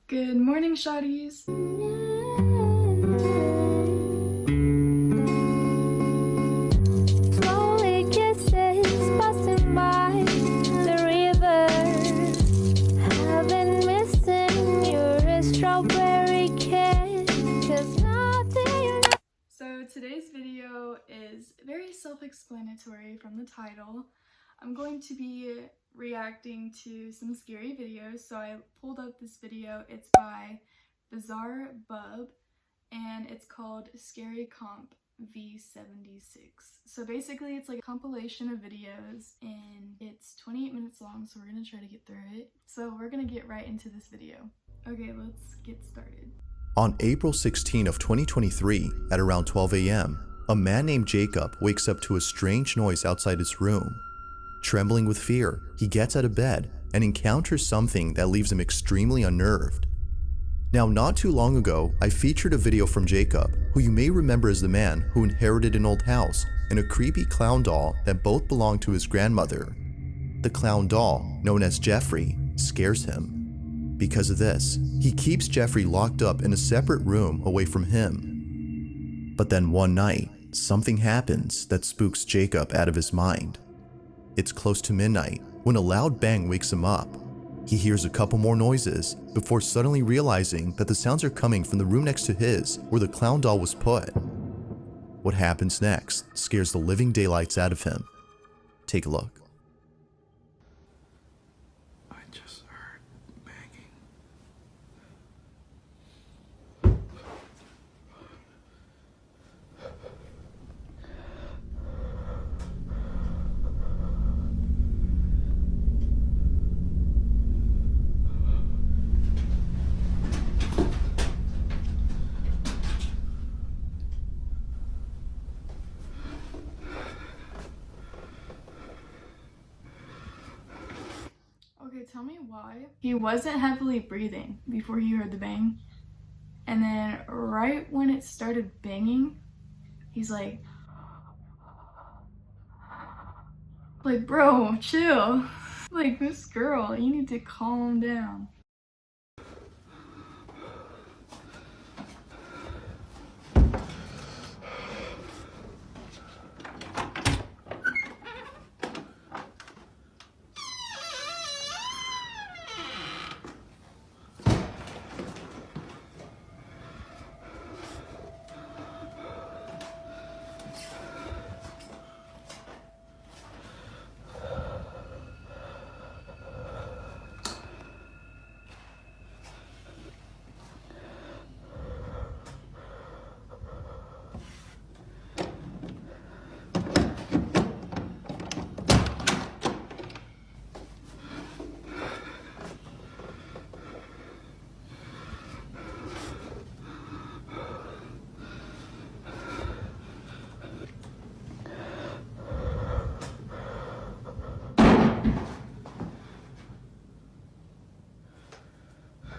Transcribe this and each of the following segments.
Good morning, shawties. Slowly kisses passing by the river. I've been missing your strawberry kiss, 'cause nothing. So today's video is very self-explanatory from the title. I'm going to be reacting to some scary videos, so I pulled up this video. It's by Bizarre Bub, and it's called Scary Comp V76. So basically it's like a compilation of videos, and it's 28 minutes long, so we're gonna try to get through it. So we're gonna get right into this video. Okay, let's get started. On April 16 of 2023, at around 12 a.m., a man named Jacob wakes up to a strange noise outside his room. Trembling with fear, he gets out of bed and encounters something that leaves him extremely unnerved. Now, not too long ago, I featured a video from Jacob, who you may remember as the man who inherited an old house and a creepy clown doll that both belonged to his grandmother. The clown doll, known as Jeffrey, scares him. Because of this, he keeps Jeffrey locked up in a separate room away from him. But then one night, something happens that spooks Jacob out of his mind. It's close to midnight when a loud bang wakes him up. He hears a couple more noises before suddenly realizing that the sounds are coming from the room next to his where the clown doll was put. What happens next scares the living daylights out of him. Take a look. I just heard banging. Okay, tell me why. He wasn't heavily breathing before he heard the bang. And then right when it started banging, he's like, bro, chill. Like, this girl, you need to calm down.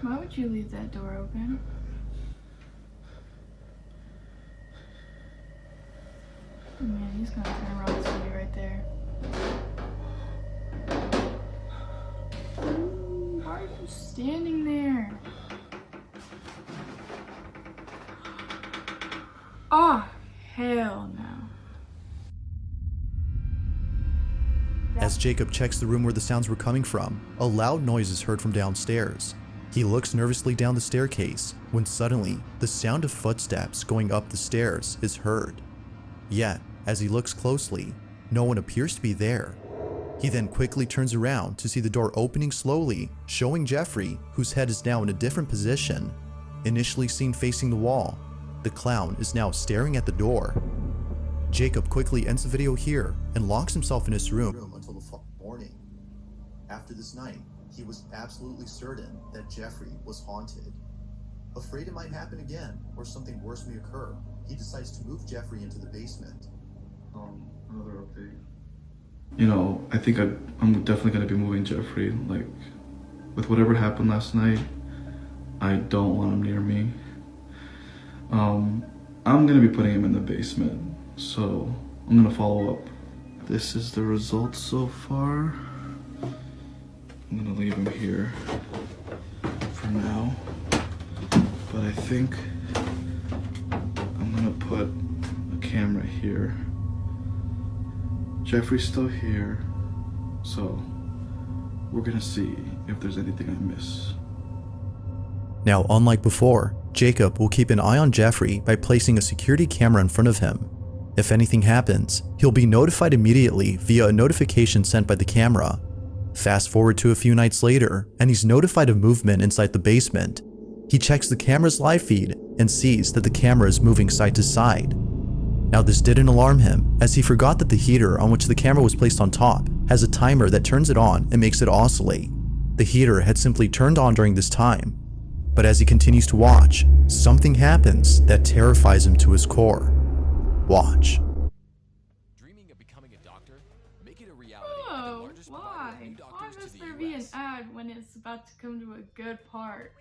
Why would you leave that door open? Man, he's gonna turn around. It's gonna be right there. Why are you standing there? Oh, hell no. As Jacob checks the room where the sounds were coming from, a loud noise is heard from downstairs. He looks nervously down the staircase when suddenly the sound of footsteps going up the stairs is heard. Yet, as he looks closely, no one appears to be there. He then quickly turns around to see the door opening slowly, showing Jeffrey, whose head is now in a different position. Initially seen facing the wall, the clown is now staring at the door. Jacob quickly ends the video here and locks himself in his room until the following morning. After this night, he was absolutely certain that Jeffrey was haunted. Afraid it might happen again or something worse may occur, he decides to move Jeffrey into the basement. Another update. You know, I think I'm definitely gonna be moving Jeffrey. Like, with whatever happened last night, I don't want him near me. I'm gonna be putting him in the basement, so I'm gonna follow up. This is the results so far. I'm gonna leave him here for now. but I think I'm gonna put a camera here. Jeffrey's still here, so we're gonna see if there's anything I miss. Now, unlike before, Jacob will keep an eye on Jeffrey by placing a security camera in front of him. If anything happens, he'll be notified immediately via a notification sent by the camera. Fast forward to a few nights later, and he's notified of movement inside the basement. He checks the camera's live feed and sees that the camera is moving side to side. Now, this didn't alarm him, as he forgot that the heater on which the camera was placed on top has a timer that turns it on and makes it oscillate. The heater had simply turned on during this time. But as he continues to watch, something happens that terrifies him to his core. Watch. Dreaming of becoming a doctor? Make it a reality. Oh, why? Why must there be an ad when it's about to come to a good part?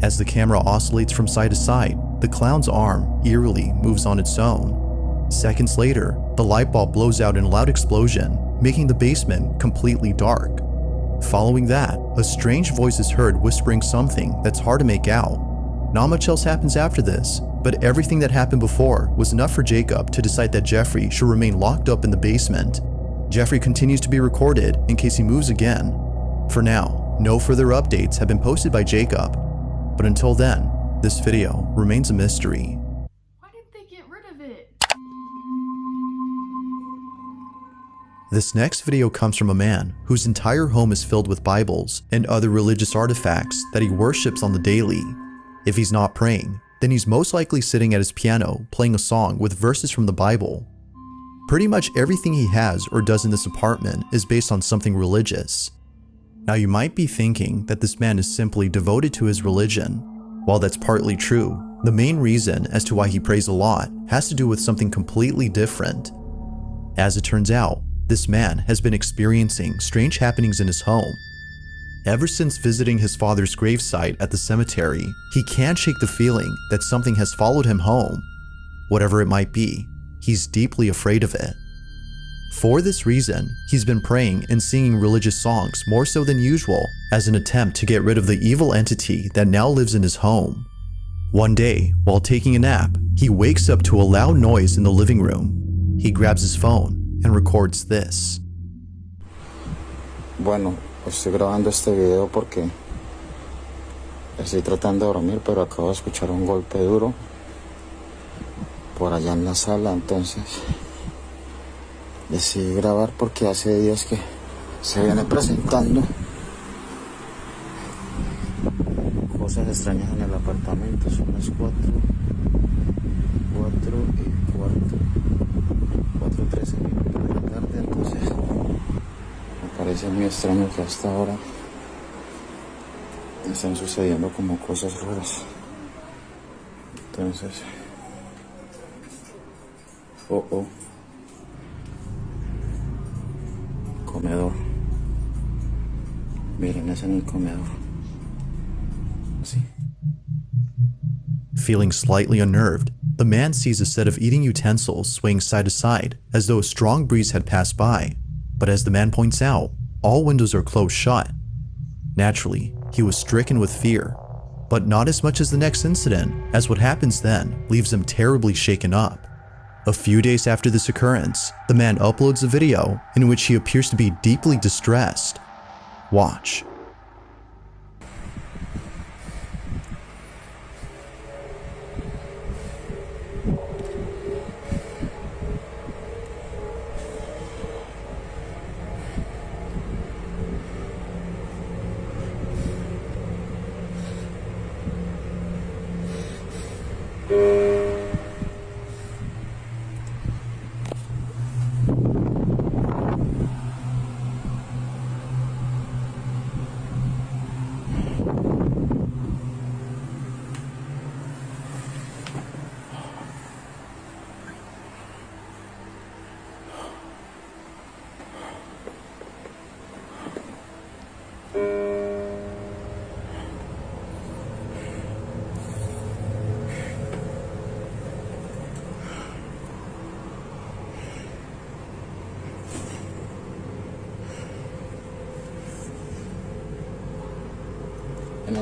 As the camera oscillates from side to side, the clown's arm eerily moves on its own. Seconds later, the light bulb blows out in a loud explosion, making the basement completely dark. Following that, a strange voice is heard whispering something that's hard to make out. Not much else happens after this, but everything that happened before was enough for Jacob to decide that Jeffrey should remain locked up in the basement. Jeffrey continues to be recorded in case he moves again. For now, no further updates have been posted by Jacob, but until then, this video remains a mystery. Why didn't they get rid of it? This next video comes from a man whose entire home is filled with Bibles and other religious artifacts that he worships on the daily. If he's not praying, then he's most likely sitting at his piano playing a song with verses from the Bible. Pretty much everything he has or does in this apartment is based on something religious. Now, you might be thinking that this man is simply devoted to his religion. While that's partly true, the main reason as to why he prays a lot has to do with something completely different. As it turns out, this man has been experiencing strange happenings in his home. Ever since visiting his father's gravesite at the cemetery, he can't shake the feeling that something has followed him home. Whatever it might be, he's deeply afraid of it. For this reason, he's been praying and singing religious songs more so than usual as an attempt to get rid of the evil entity that now lives in his home. One day, while taking a nap, he wakes up to a loud noise in the living room. He grabs his phone and records this. Bueno, estoy grabando este video porque estoy tratando de dormir, pero acabo de escuchar un golpe duro por allá en la sala, entonces decidí grabar porque hace días que se viene presentando cosas extrañas en el apartamento. Son las 4:13 minutos de la tarde, entonces me parece muy extraño que hasta ahora están sucediendo como cosas raras. Entonces, comedor. Miren, es en el comedor. Sí. Feeling slightly unnerved, the man sees a set of eating utensils swaying side to side as though a strong breeze had passed by. But as the man points out, all windows are closed shut. Naturally, he was stricken with fear, but not as much as the next incident, as what happens then leaves him terribly shaken up. A few days after this occurrence, the man uploads a video in which he appears to be deeply distressed. Watch.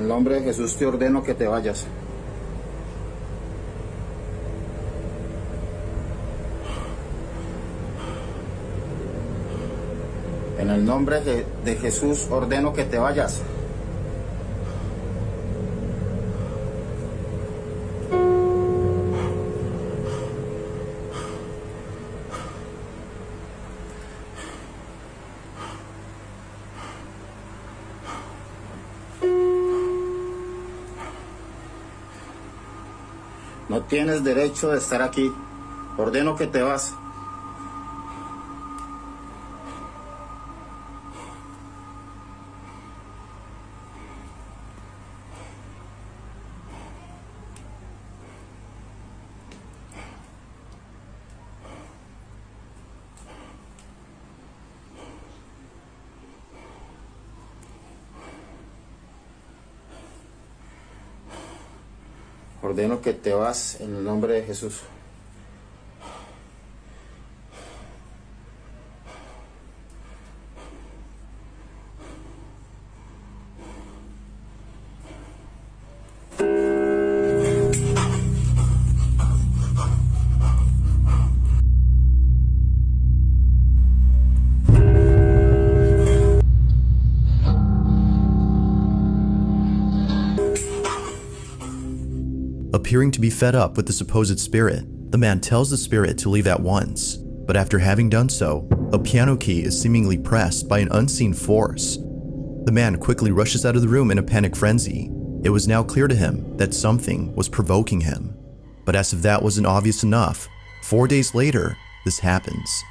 el nombre de Jesús te ordeno que te vayas. En el nombre de Jesús ordeno que te vayas. No tienes derecho de estar aquí. Ordeno que te vas. Ordeno que te vas en el nombre de Jesús. Appearing to be fed up with the supposed spirit, the man tells the spirit to leave at once. But after having done so, a piano key is seemingly pressed by an unseen force. The man quickly rushes out of the room in a panic frenzy. It was now clear to him that something was provoking him. But as if that wasn't obvious enough, 4 days later, this happens.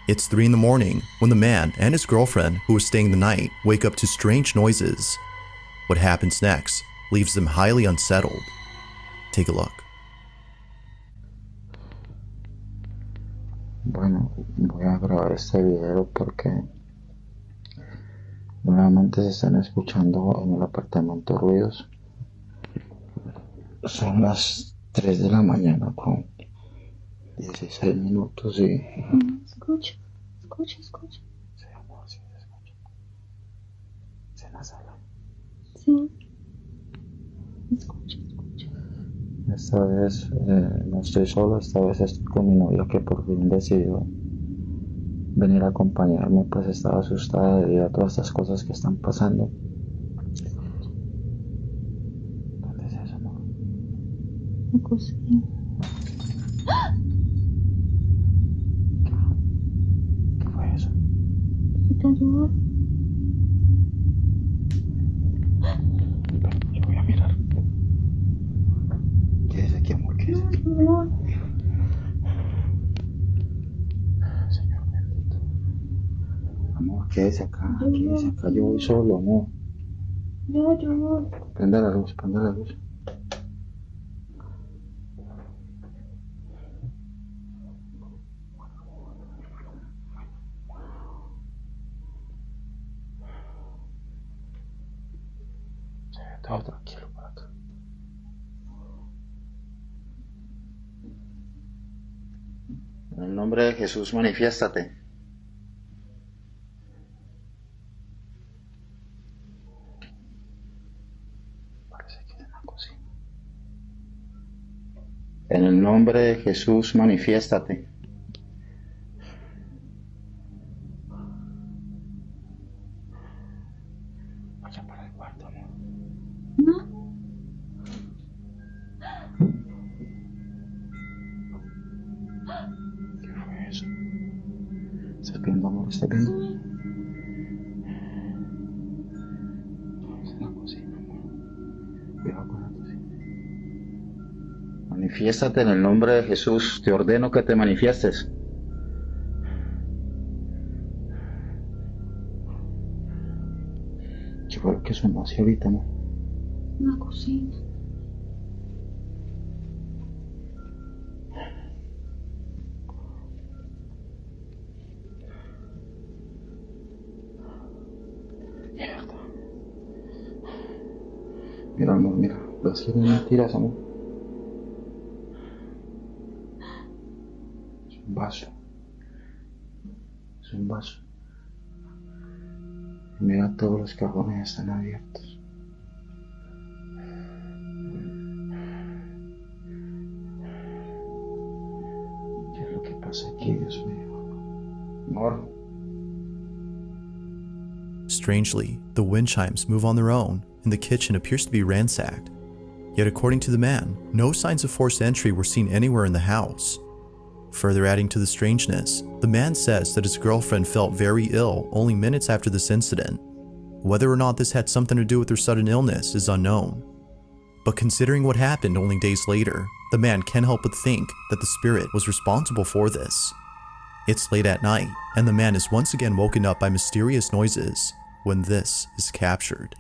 It's 3 in the morning when the man and his girlfriend, who was staying the night, wake up to strange noises. What happens next leaves them highly unsettled. Take a look. Bueno, voy a grabar este video porque nuevamente se están escuchando en el apartamento ruidos. Son las 3 de la mañana con 16 minutos y... Escucha, escucha, escucha. Sí, amor, sí, se escucha. Es en la sala. Sí. Escucha, escucha. Esta vez no estoy solo, esta vez estoy con mi novia que por fin decidió venir a acompañarme, pues estaba asustada debido a todas estas cosas que están pasando. ¿Dónde es eso, amor? La cocina. ¿Qué fue eso? ¿Qué te ayudó? Yo voy a mirar. ¿Qué es aquí, amor? ¿Qué es aquí? No, Señor bendito. Amor, quédese acá, quédese acá, yo voy solo, amor. yo voy. Prende la luz, prende la luz. Se ve todo tranquilo por acá. En el nombre de Jesús, manifiéstate. Parece que es en la cocina. En el nombre de Jesús, manifiéstate. Vaya para el cuarto, amor. No, ¿Qué fue eso? ¿Estás viendo, amor? ¿Estás viendo? Es en la cocina, amor. Cuidado con la cocina. Manifiéstate en el nombre de Jesús. Te ordeno que te manifiestes. ¿Qué fue lo que sonó así ahorita, amor? la cocina. Mierda. Mira, amor, mira. Las que no mentiras, amor. Es un vaso. Es un vaso. Mira, todos los cajones están abiertos. aquí, Dios mío. Amor. Strangely, the wind chimes move on their own, and the kitchen appears to be ransacked. Yet according to the man, no signs of forced entry were seen anywhere in the house. Further adding to the strangeness, the man says that his girlfriend felt very ill only minutes after this incident. Whether or not this had something to do with her sudden illness is unknown. But considering what happened only days later, the man can't help but think that the spirit was responsible for this. It's late at night, and the man is once again woken up by mysterious noises when this is captured.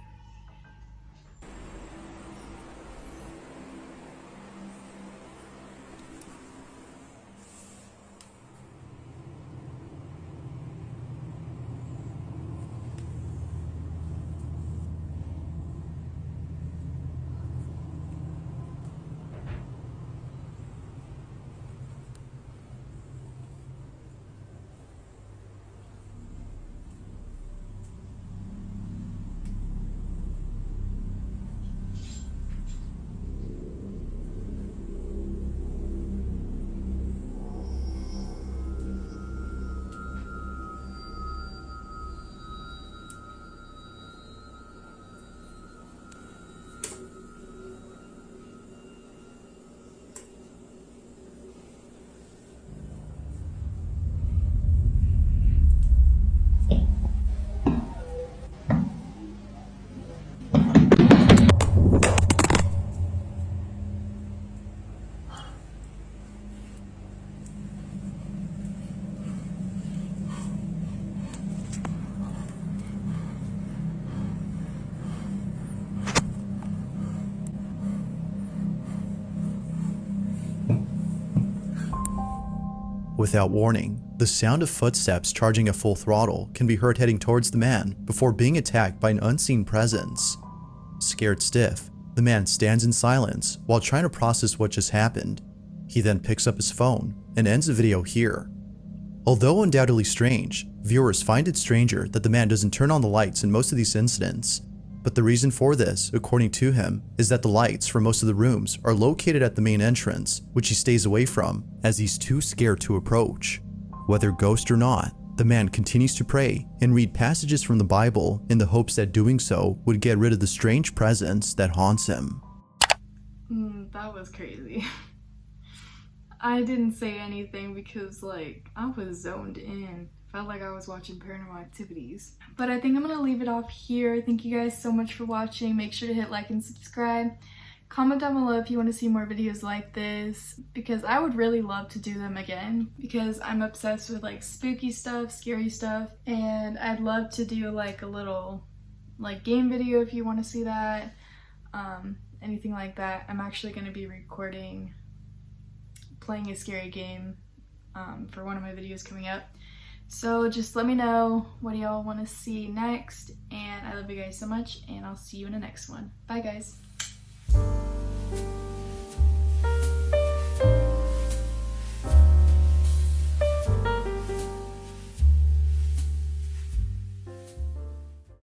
Without warning, the sound of footsteps charging at full throttle can be heard heading towards the man before being attacked by an unseen presence. Scared stiff, the man stands in silence while trying to process what just happened. He then picks up his phone and ends the video here. Although undoubtedly strange, viewers find it stranger that the man doesn't turn on the lights in most of these incidents. But the reason for this, according to him, is that the lights for most of the rooms are located at the main entrance, which he stays away from as he's too scared to approach. Whether ghost or not, the man continues to pray and read passages from the Bible in the hopes that doing so would get rid of the strange presence that haunts him. That was crazy. I didn't say anything because I was zoned in. Felt like I was watching Paranormal Activities. But I think I'm gonna leave it off here. Thank you guys so much for watching. Make sure to hit like and subscribe. Comment down below if you want to see more videos like this, because I would really love to do them again, because I'm obsessed with spooky stuff, scary stuff, and I'd love to do a little game video if you want to see that, anything like that. I'm actually going to be recording playing a scary game for one of my videos coming up. So just let me know what y'all want to see next, and I love you guys so much, and I'll see you in the next one. Bye guys.